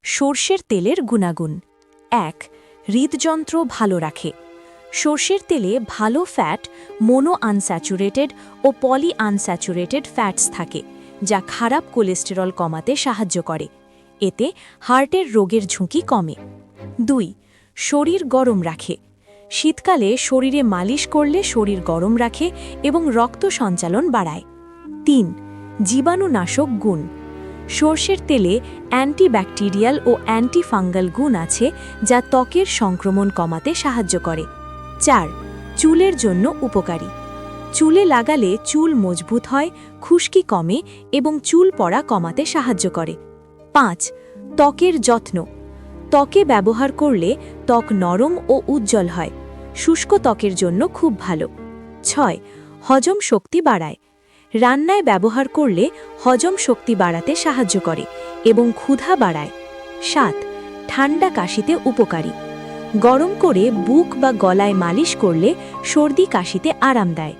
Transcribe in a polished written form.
সর্ষের তেলের গুণাগুণ। ১. হৃদযন্ত্র ভালো রাখে। সর্ষের তেলে ভালো ফ্যাট, মোনো আনস্যাচুরেটেড ও পলি আনস্যাচুরেটেড ফ্যাটস থাকে, যা খারাপ কোলেস্টেরল কমাতে সাহায্য করে। এতে হার্টের রোগের ঝুঁকি কমে। ২. শরীর গরম রাখে। শীতকালে শরীরে মালিশ করলে শরীর গরম রাখে এবং রক্ত সঞ্চালন বাড়ায়। ৩. জীবাণুনাশক গুণ। সর্ষের তেলে অ্যান্টিব্যাকটেরিয়াল ও অ্যান্টিফাঙ্গাল গুণ আছে, যা ত্বকের সংক্রমণ কমাতে সাহায্য করে। ৪. চুলের জন্য উপকারী। চুলে লাগালে চুল মজবুত হয়, খুশকি কমে এবং চুল পড়া কমাতে সাহায্য করে। ৫. ত্বকের যত্ন। ত্বকে ব্যবহার করলে ত্বক নরম ও উজ্জ্বল হয়। শুষ্ক ত্বকের জন্য খুব ভালো। ৬. হজম শক্তি বাড়ায়। রান্নায় ব্যবহার করলে হজম শক্তি বাড়াতে সাহায্য করে এবং ক্ষুধা বাড়ায়। ৭. ঠান্ডা কাশিতে উপকারী। গরম করে বুক বা গলায় মালিশ করলে সর্দি কাশিতে আরাম দেয়।